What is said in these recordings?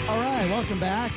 All right, welcome back.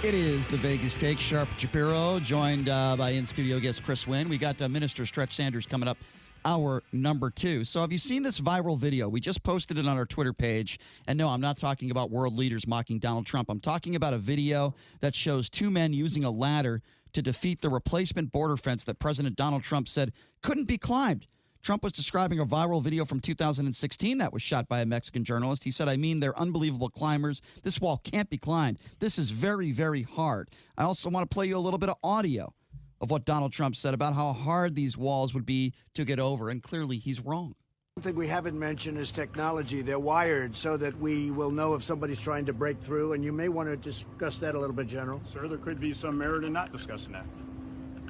It is the Vegas Take. Sharp Shapiro, joined by in-studio guest Chris Wynn. We got Minister Stretch Sanders coming up, hour number 2. So have you seen this viral video? We just posted it on our Twitter page. And no, I'm not talking about world leaders mocking Donald Trump. I'm talking about a video that shows 2 men using a ladder to defeat the replacement border fence that President Donald Trump said couldn't be climbed. Trump was describing a viral video from 2016 that was shot by a Mexican journalist. He said, I mean, they're unbelievable climbers. This wall can't be climbed. This is very, very hard. I also want to play you a little bit of audio of what Donald Trump said about how hard these walls would be to get over. And clearly he's wrong. One thing we haven't mentioned is technology. They're wired so that we will know if somebody's trying to break through. And you may want to discuss that a little bit, General. Sir, there could be some merit in not discussing that.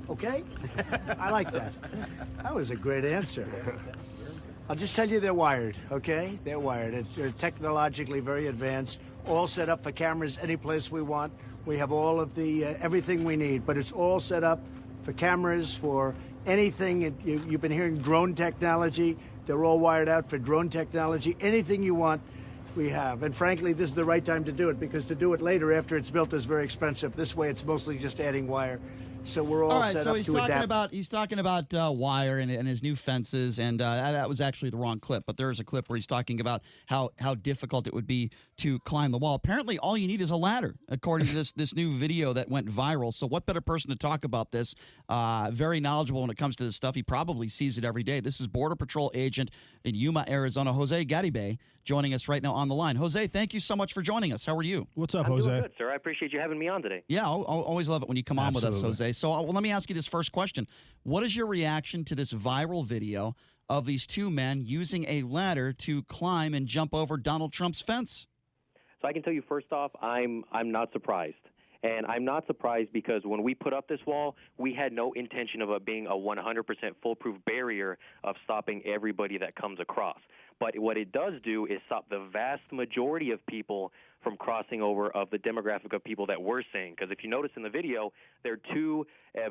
Okay? I like that. That was a great answer. I'll just tell you they're wired, okay? They're wired. They're technologically very advanced, all set up for cameras any place we want. We have all of the everything we need, but it's all set up for cameras, for anything. You've been hearing drone technology. They're all wired out for drone technology. Anything you want, we have. And frankly, this is the right time to do it, because to do it later after it's built is very expensive. This way, it's mostly just adding wire. So we're all set up to adapt. He's talking about wire and his new fences, and that was actually the wrong clip. But there is a clip where he's talking about how difficult it would be to climb the wall. Apparently, all you need is a ladder, according to this new video that went viral. So what better person to talk about this? Very knowledgeable when it comes to this stuff. He probably sees it every day. This is Border Patrol Agent in Yuma, Arizona, Jose Garibay, joining us right now on the line. Jose, thank you so much for joining us. How are you? What's up, I'm Jose? doing good, sir. I appreciate you having me on today. Yeah, I'll always love it when you come on with us, Absolutely. Jose. So let me ask you this first question. What is your reaction to this viral video of these 2 men using a ladder to climb and jump over Donald Trump's fence? So I can tell you, first off, I'm not surprised. And I'm not surprised because when we put up this wall, we had no intention of it being a 100% foolproof barrier of stopping everybody that comes across. But what it does do is stop the vast majority of people from crossing over, of the demographic of people that we're seeing. Because if you notice in the video, they're 2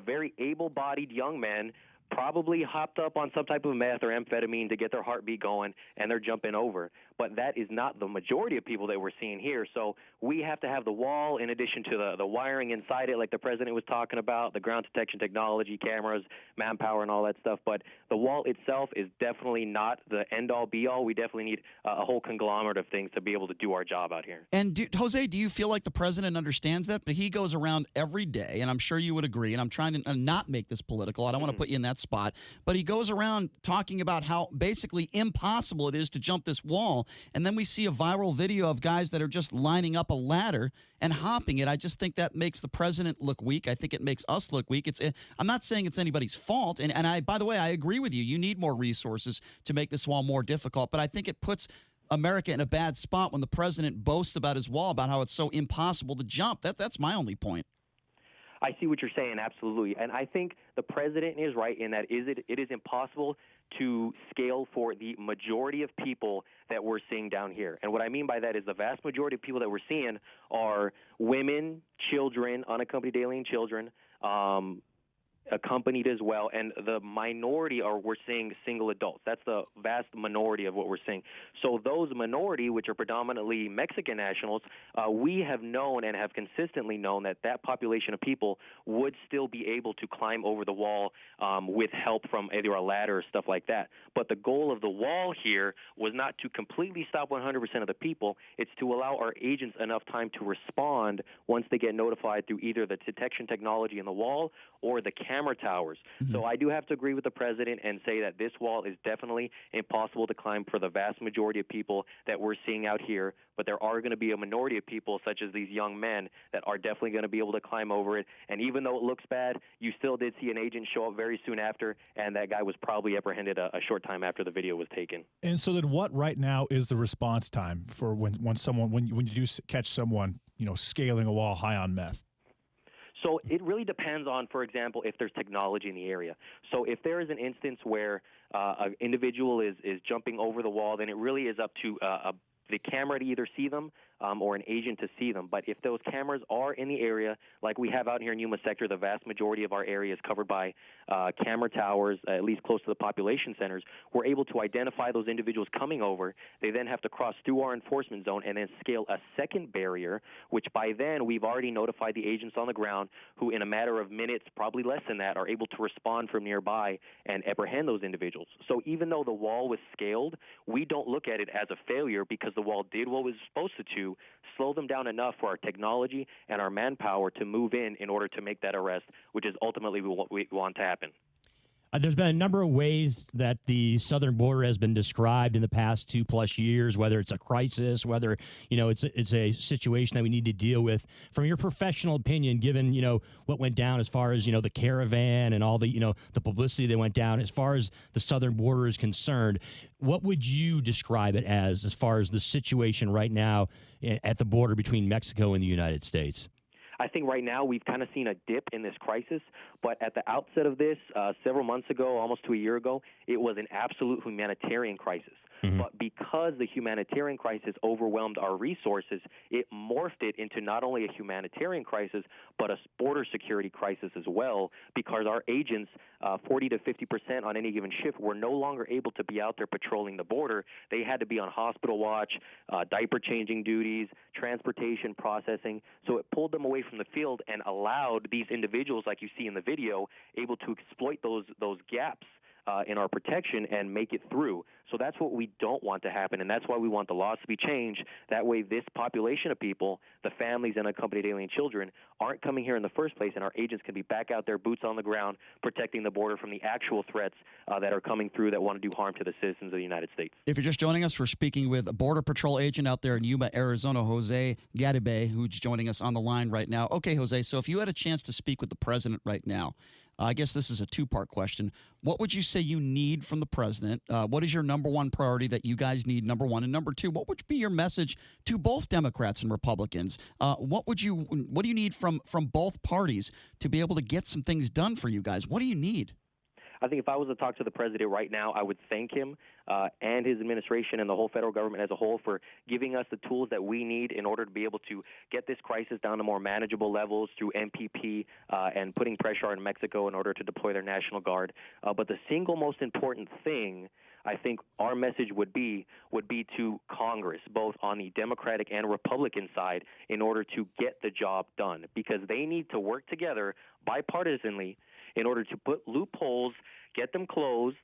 very able-bodied young men, probably hopped up on some type of meth or amphetamine to get their heartbeat going, and they're jumping over. But that is not the majority of people that we're seeing here. So we have to have the wall in addition to the wiring inside it, like the president was talking about, the ground detection technology, cameras, manpower, and all that stuff. But the wall itself is definitely not the end-all, be-all. We definitely need a whole conglomerate of things to be able to do our job out here. And, Jose, do you feel like the president understands that? But he goes around every day, and I'm sure you would agree, and I'm trying to not make this political. I don't want to put you in that spot. But he goes around talking about how basically impossible it is to jump this wall. And then we see a viral video of guys that are just lining up a ladder and hopping it. I just think that makes the president look weak. I think it makes us look weak. I'm not saying it's anybody's fault. And I, by the way, I agree with you. You need more resources to make this wall more difficult. But I think it puts America in a bad spot when the president boasts about his wall, about how it's so impossible to jump. That's my only point. I see what you're saying, absolutely. And I think the president is right in that it is impossible to scale for the majority of people that we're seeing down here. And what I mean by that is the vast majority of people that we're seeing are women, children, unaccompanied alien children, accompanied as well, and the minority we're seeing single adults. That's the vast minority of what we're seeing. So those minority, which are predominantly Mexican nationals, we have known and have consistently known that population of people would still be able to climb over the wall with help from either a ladder or stuff like that. But the goal of the wall here was not to completely stop 100% of the people. It's to allow our agents enough time to respond once they get notified through either the detection technology in the wall or the camera towers. Mm-hmm. So I do have to agree with the president and say that this wall is definitely impossible to climb for the vast majority of people that we're seeing out here. But there are going to be a minority of people, such as these young men, that are definitely going to be able to climb over it. And even though it looks bad, you still did see an agent show up very soon after, and that guy was probably apprehended a short time after the video was taken. And so then what right now is the response time for when you do catch someone, scaling a wall high on meth? So it really depends on, for example, if there's technology in the area. So if there is an instance where an individual is jumping over the wall, then it really is up to the camera to either see them, or an agent to see them. But if those cameras are in the area, like we have out here in Yuma sector, the vast majority of our area is covered by camera towers, at least close to the population centers, we're able to identify those individuals coming over. They then have to cross through our enforcement zone and then scale a second barrier, which by then we've already notified the agents on the ground who in a matter of minutes, probably less than that, are able to respond from nearby and apprehend those individuals. So even though the wall was scaled, we don't look at it as a failure because the wall did what it was supposed to slow them down enough for our technology and our manpower to move in order to make that arrest, which is ultimately what we want to happen. There's been a number of ways that the southern border has been described in the past 2+ years, whether it's a crisis, whether, it's a situation that we need to deal with. From your professional opinion, given, what went down as far as, the caravan and all the, the publicity that went down, as far as the southern border is concerned, what would you describe it as far as the situation right now at the border between Mexico and the United States? I think right now we've kind of seen a dip in this crisis, but at the outset of this, several months ago, almost to a year ago, it was an absolute humanitarian crisis. Mm-hmm. But because the humanitarian crisis overwhelmed our resources, it morphed it into not only a humanitarian crisis, but a border security crisis as well, because our agents, 40 to 50% on any given shift, were no longer able to be out there patrolling the border. They had to be on hospital watch, diaper changing duties, transportation processing. So it pulled them away from the field and allowed these individuals, like you see in the video, able to exploit those gaps in our protection and make it through. So that's what we don't want to happen, and that's why we want the laws to be changed. That way this population of people, the families and unaccompanied alien children, aren't coming here in the first place, and our agents can be back out there, boots on the ground, protecting the border from the actual threats that are coming through that want to do harm to the citizens of the United States. If you're just joining us, we're speaking with a Border Patrol agent out there in Yuma, Arizona, Jose Garibay, who's joining us on the line right now. Okay, Jose, so if you had a chance to speak with the president right now, I guess this is a two-part question. What would you say you need from the president? What is your number one priority that you guys need, number one? And number two, what would be your message to both Democrats and Republicans? What do you need from both parties to be able to get some things done for you guys? What do you need? I think if I was to talk to the president right now, I would thank him and his administration and the whole federal government as a whole for giving us the tools that we need in order to be able to get this crisis down to more manageable levels through MPP and putting pressure on Mexico in order to deploy their National Guard. But the single most important thing I think our message would be to Congress, both on the Democratic and Republican side, in order to get the job done, because they need to work together bipartisanly in order to put loopholes, get them closed,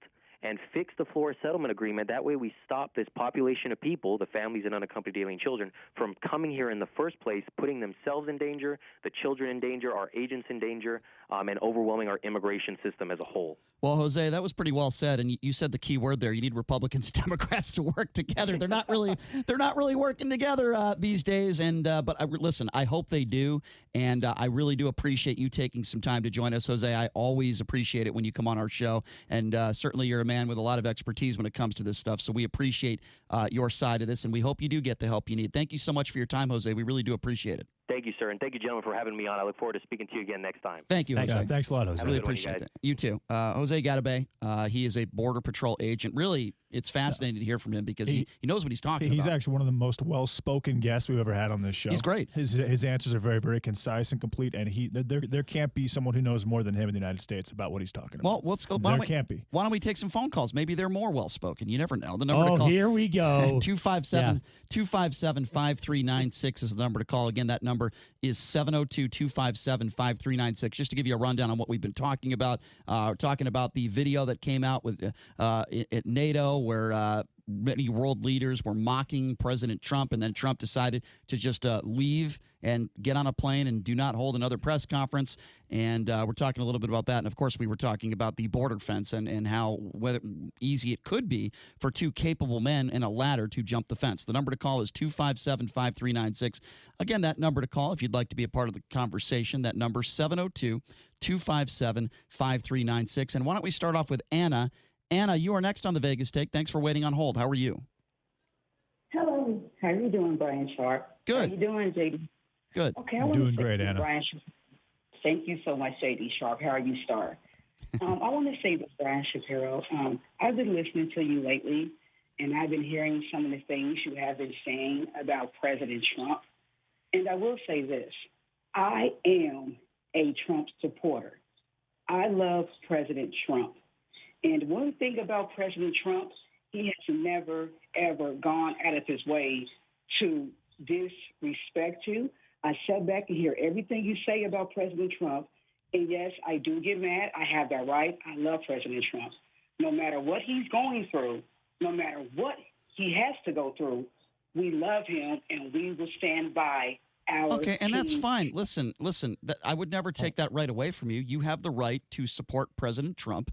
and fix the Flores settlement agreement. That way we stop this population of people, the families and unaccompanied alien children, from coming here in the first place, putting themselves in danger, the children in danger, our agents in danger, and overwhelming our immigration system as a whole. Well, Jose, that was pretty well said, and you said the key word there. You need Republicans and Democrats to work together. They're not really working together these days. And but listen, I hope they do, and I really do appreciate you taking some time to join us, Jose. I always appreciate it when you come on our show, and certainly you're a man with a lot of expertise when it comes to this stuff. So we appreciate your side of this, and we hope you do get the help you need. Thank you so much for your time, Jose. We really do appreciate it. Thank you, sir, and thank you, gentlemen, for having me on. I look forward to speaking to you again next time. Thank you, Jose. Thanks a lot, Jose. I really appreciate it. You too. Jose Garibay, he is a Border Patrol agent. Really, it's fascinating to hear from him because he knows what he's talking about. He's actually one of the most well-spoken guests we've ever had on this show. He's great. His answers are very, very concise and complete, and there can't be someone who knows more than him in the United States about what he's talking about. Well, let's go. Can't be. Why don't we take some phone calls? Maybe they're more well-spoken. You never know. The number to call. Here we go. 257-5396 is the number to call. Again, that number is 702-257-5396. Just to give you a rundown on what we've been talking about. We're talking about the video that came out with at NATO where many world leaders were mocking President Trump, and then Trump decided to just leave and get on a plane and do not hold another press conference. And we're talking a little bit about that. And, of course, we were talking about the border fence and how whether easy it could be for two capable men in a ladder to jump the fence. The number to call is 257-5396. Again, that number to call if you'd like to be a part of the conversation, that number 702-257-5396. And why don't we start off with Anna. Anna, you are next on the Vegas Take. Thanks for waiting on hold. How are you? Hello. How are you doing, Brian Sharp? Good. How you doing, JD? Good. Okay, I'm doing great, Anna. Brian thank you so much, JD Sharp. How are you, Star? I want to say this, Brian Shapiro. I've been listening to you lately, and I've been hearing some of the things you have been saying about President Trump. And I will say this. I am a Trump supporter. I love President Trump. And one thing about President Trump, he has never, ever gone out of his way to disrespect you. I sat back and hear everything you say about President Trump. And yes, I do get mad. I have that right. I love President Trump. No matter what he's going through, no matter what he has to go through, we love him and we will stand by our Okay, and that's team. fine. Listen, I would never take that right away from you. You have the right to support President Trump,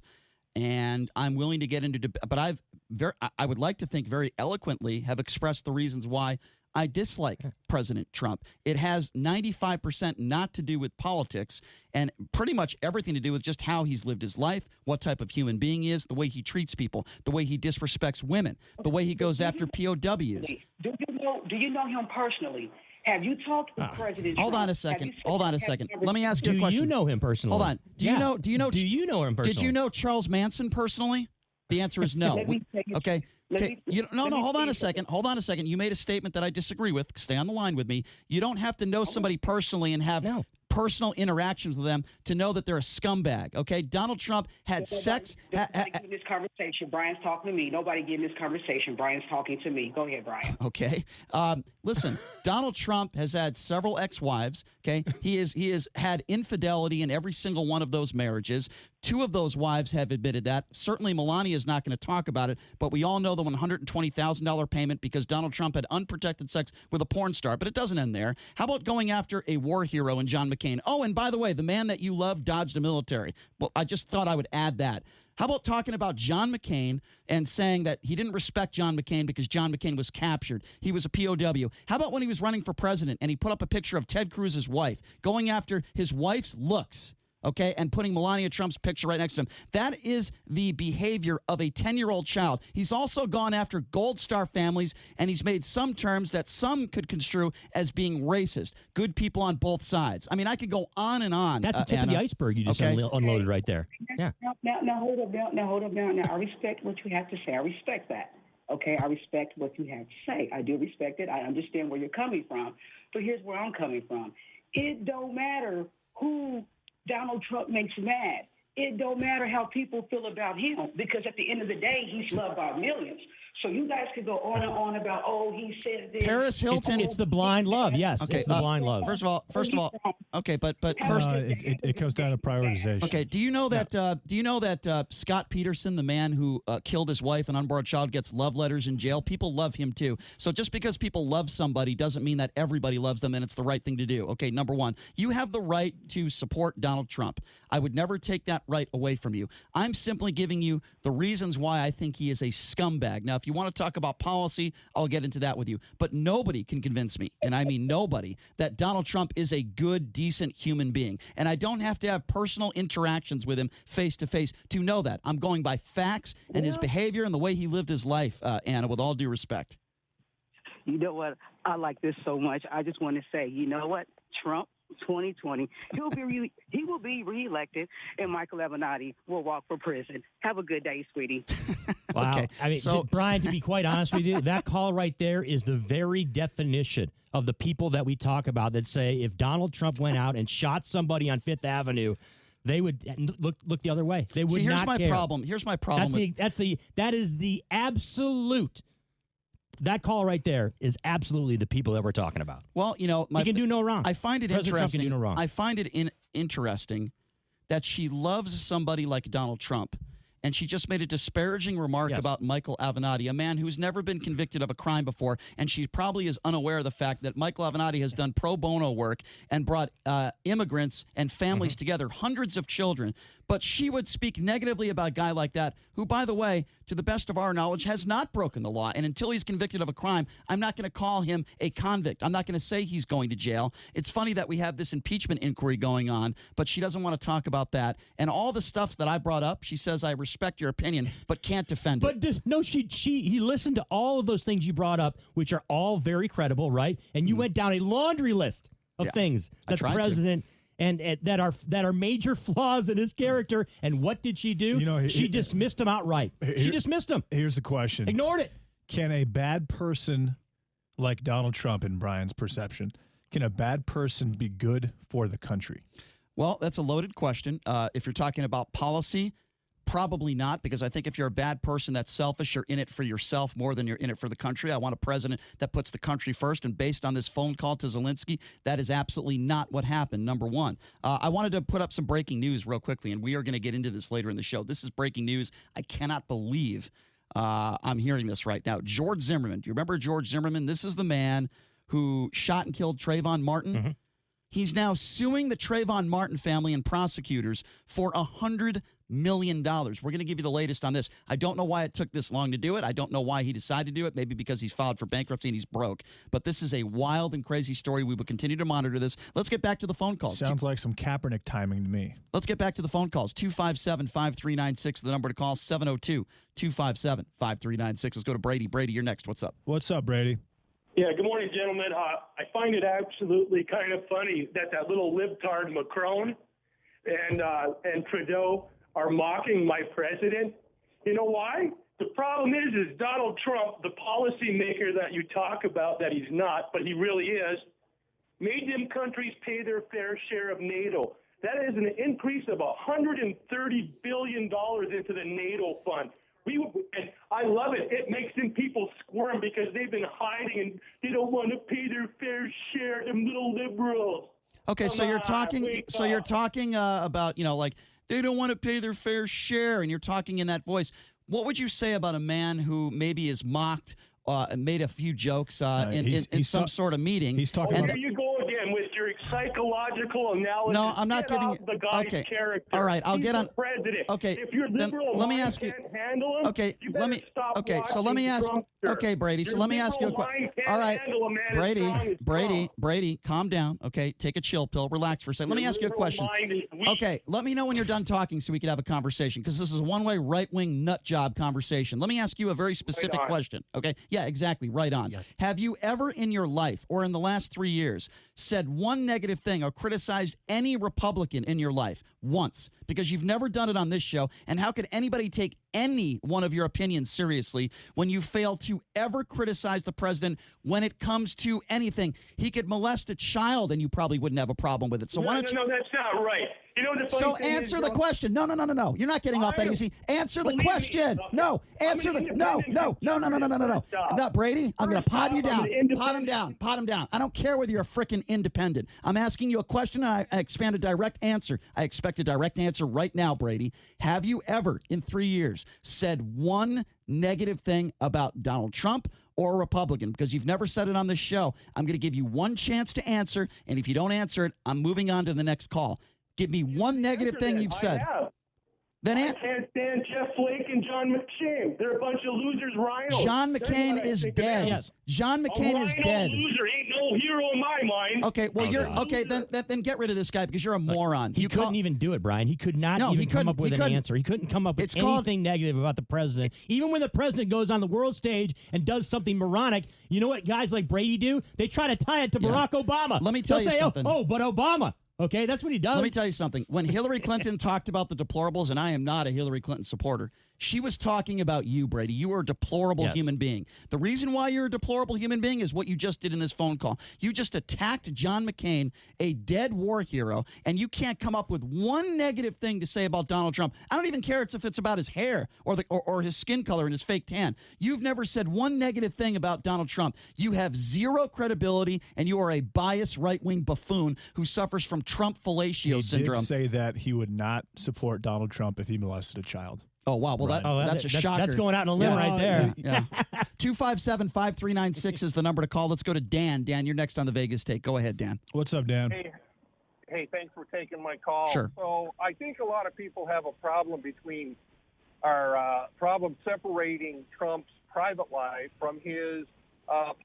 and I'm willing to get into debate. But I would like to think very eloquently have expressed the reasons why I dislike President Trump. It has 95% not to do with politics and pretty much everything to do with just how he's lived his life, what type of human being he is, the way he treats people, the way he disrespects women, the way he goes after POWs. Do you know him personally? Have you talked to President Trump? Hold on a second. Let me ask you a question. Do you know him personally? Hold on. Do you know Do you know him personally? Did you know Charles Manson personally? The answer is no. Okay. Hold on a second. You made a statement that I disagree with. Stay on the line with me. You don't have to know somebody personally and have personal interactions with them to know that they're a scumbag. Okay. Donald Trump had sex. Nobody give this conversation. Brian's talking to me. Nobody give this conversation. Brian's talking to me. Go ahead, Brian. Okay. Listen, Donald Trump has had several ex-wives. Okay. He has had infidelity in every single one of those marriages. 2 of those wives have admitted that. Certainly Melania is not going to talk about it, but we all know the $120,000 payment because Donald Trump had unprotected sex with a porn star, but it doesn't end there. How about going after a war hero in John McCain? Oh, and by the way, the man that you love dodged the military. Well, I just thought I would add that. How about talking about John McCain and saying that he didn't respect John McCain because John McCain was captured? He was a POW. How about when he was running for president and he put up a picture of Ted Cruz's wife, going after his wife's looks? Okay, and putting Melania Trump's picture right next to him. That is the behavior of a 10-year-old child. He's also gone after Gold Star families, and he's made some terms that some could construe as being racist. Good people on both sides. I mean, I could go on and on. That's the tip of the iceberg you just unloaded right there. Yeah. Now, hold up. Now, I respect what you have to say. I respect that. Okay, I respect what you have to say. I do respect it. I understand where you're coming from. But here's where I'm coming from. It don't matter who Donald Trump makes mad. It don't matter how people feel about him because at the end of the day, he's loved by millions. So you guys could go on and on about, he said this. Paris Hilton. It's the blind love. Yes, okay, it's the blind love. First of all. Okay, but first, it comes down to prioritization. Okay, do you know that Scott Peterson, the man who killed his wife and unborn child, gets love letters in jail? People love him too. So just because people love somebody doesn't mean that everybody loves them and it's the right thing to do. Okay, number one, you have the right to support Donald Trump. I would never take that right away from you. I'm simply giving you the reasons why I think he is a scumbag. Now, if you want to talk about policy, I'll get into that with you. But nobody can convince me, and I mean nobody, that Donald Trump is a good, decent human being. And I don't have to have personal interactions with him face to face to know that. I'm going by facts and his behavior and the way he lived his life, Anna, with all due respect. You know what? I like this so much. I just want to say, you know what? Trump, 2020, he will be reelected, and Michael Avenatti will walk for prison. Have a good day, sweetie. Wow. Okay, I mean, Brian, to be quite honest with you, that call right there is the very definition of the people that we talk about that say if Donald Trump went out and shot somebody on Fifth Avenue, they would look the other way. They would here's not my care. problem. Here's my problem. That is the absolute. That call right there is absolutely the people that we're talking about. Well, you know, he can do no wrong. I find it President Trump interesting. can do no wrong. I find it interesting that she loves somebody like Donald Trump. And she just made a disparaging remark about Michael Avenatti, a man who's never been convicted of a crime before. And she probably is unaware of the fact that Michael Avenatti has done pro bono work and brought immigrants and families together, hundreds of children. But she would speak negatively about a guy like that, who, by the way, to the best of our knowledge, has not broken the law. And until he's convicted of a crime, I'm not going to call him a convict. I'm not going to say he's going to jail. It's funny that we have this impeachment inquiry going on, but she doesn't want to talk about that. And all the stuff that I brought up, she says, I respect your opinion, but can't defend it. But he listened to all of those things you brought up, which are all very credible, right? And you went down a laundry list of things that the president... And that are major flaws in his character. And what did she do? She dismissed him outright. She dismissed him. Here's the question. Ignored it. Can a bad person like Donald Trump, in Brian's perception, can a bad person be good for the country? Well, that's a loaded question. If you're talking about policy, probably not, because I think if you're a bad person that's selfish, you're in it for yourself more than you're in it for the country. I want a president that puts the country first, and based on this phone call to Zelensky, that is absolutely not what happened, number one. I wanted to put up some breaking news real quickly, and we are going to get into this later in the show. This is breaking news. I cannot believe I'm hearing this right now. George Zimmerman. Do you remember George Zimmerman? This is the man who shot and killed Trayvon Martin. Mm-hmm. He's now suing the Trayvon Martin family and prosecutors for $100 million. We're going to give you the latest on this. I don't know why it took this long to do it. I don't know why he decided to do it. Maybe because he's filed for bankruptcy and he's broke. But this is a wild and crazy story. We will continue to monitor this. Let's get back to the phone calls. Sounds like some Kaepernick timing to me. Let's get back to the phone calls. 257-5396, the number to call, 702-257-5396. Let's go to Brady. Brady, you're next. What's up? What's up, Brady? Yeah, good morning, gentlemen. I find it absolutely kind of funny that little libtard Macron and Trudeau are mocking my president. You know why? The problem is Donald Trump, the policymaker that you talk about that he's not, but he really is, made them countries pay their fair share of NATO. That is an increase of $130 billion into the NATO fund. And I love it. It makes them people squirm because they've been hiding and they don't want to pay their fair share. Them little liberals. Okay, so you're talking about, like they don't want to pay their fair share, and you're talking in that voice. What would you say about a man who maybe is mocked and made a few jokes in some sort of meeting? He's talking. There you go again with your psychological analysis. No, I'm not giving you the guy's character. All right, I'll get on. The president. Okay, if you're liberal, let me ask you. Handle him, Okay, you let me. stop Okay, so let me ask. Okay, Brady. So let me ask you a question. All right, Brady, calm down. Okay, take a chill pill. Relax for a second. Let me ask you a question. Okay, let me know when you're done talking so we can have a conversation, because this is a one-way right-wing nut job conversation. Let me ask you a very specific question. Okay, yeah, exactly. Right on. Yes. Have you ever in your life or in the last 3 years said one negative thing or criticized any Republican in your life once? Because you've never done it on this show. And how could anybody take any one of your opinions seriously when you fail to ever criticize the president when it comes to anything? He could molest a child and you probably wouldn't have a problem with it. So why don't you? No, that's not right. You know the funny thing answer is, the question. No. You're not getting off that easy. Answer the question. No. Answer the No. No, Brady, I'm going to pot you down. Pot him down. I don't care whether you're a frickin' independent. I'm asking you a question, and I expect a direct answer. I expect a direct answer right now, Brady. Have you ever, in 3 years, said one negative thing about Donald Trump or a Republican? Because you've never said it on this show. I'm going to give you one chance to answer, and if you don't answer it, I'm moving on to the next call. Give me one negative thing you've said. I can't stand Jeff Flake and John McCain. They're a bunch of losers, Ryan. John McCain is dead. Yes. John McCain is dead. Loser ain't no hero in my mind. Okay, well then get rid of this guy because you're a moron. He couldn't even do it, Brian. He could not even come up with an answer. He couldn't come up with anything negative about the president. Even when the president goes on the world stage and does something moronic, you know what guys like Brady do? They try to tie it to Barack Obama. Let me tell you something. Oh, but Obama. Okay, that's what he does. Let me tell you something. When Hillary Clinton talked about the deplorables, and I am not a Hillary Clinton supporter, she was talking about you, Brady. You are a deplorable human being. The reason why you're a deplorable human being is what you just did in this phone call. You just attacked John McCain, a dead war hero, and you can't come up with one negative thing to say about Donald Trump. I don't even care if it's about his hair or his skin color and his fake tan. You've never said one negative thing about Donald Trump. You have zero credibility, and you are a biased right-wing buffoon who suffers from Trump fellatio syndrome. He did say that he would not support Donald Trump if he molested a child. Oh, wow. Well, that's a shocker. That's going out on a limb right there. Yeah. 257-5396 is the number to call. Let's go to Dan. Dan, you're next on the Vegas Take. Go ahead, Dan. What's up, Dan? Hey, thanks for taking my call. Sure. So I think a lot of people have a problem separating Trump's private life from his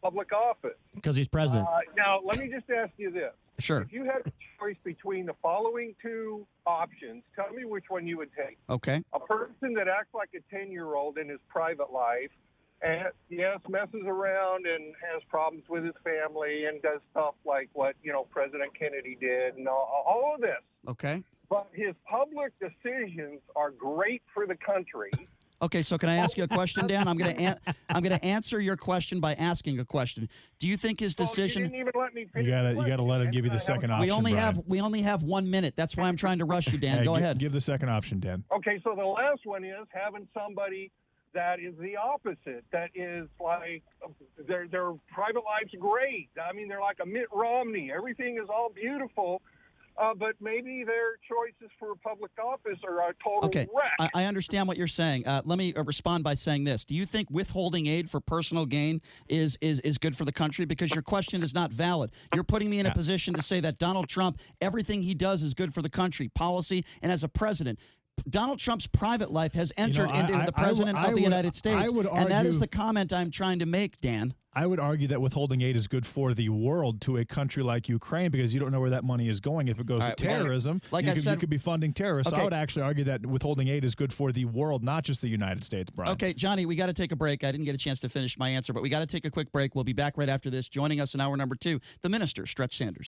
public office. Because he's president. Now, let me just ask you this. Sure. If you had a choice between the following two options, tell me which one you would take. Okay. A person that acts like a 10-year-old in his private life and, yes, messes around and has problems with his family and does stuff like what, President Kennedy did and all of this. Okay. But his public decisions are great for the country. Okay, so can I ask you a question, Dan? I'm going to answer your question by asking a question. Do you think his decision? Well, you didn't even let me finish You got to let him give you the second option. We only have 1 minute. That's why I'm trying to rush you, Dan. Hey, Go ahead. Give the second option, Dan. Okay, so the last one is having somebody that is the opposite. That is like their private life's great. I mean, they're like a Mitt Romney. Everything is all beautiful. But maybe their choices for public office are a total wreck. I understand what you're saying. Let me respond by saying this. Do you think withholding aid for personal gain is good for the country? Because your question is not valid. You're putting me in a position to say that Donald Trump, everything he does is good for the country, policy, and as a president. Donald Trump's private life has entered into the president of the United States, and that is the comment I'm trying to make, Dan. I would argue that withholding aid is good for the world to a country like Ukraine because you don't know where that money is going. If it goes to terrorism, you could be funding terrorists. Okay. So I would actually argue that withholding aid is good for the world, not just the United States, Brian. Okay, Johnny, we got to take a break. I didn't get a chance to finish my answer, but we got to take a quick break. We'll be back right after this. Joining us in hour number 2, the minister, Stretch Sanders.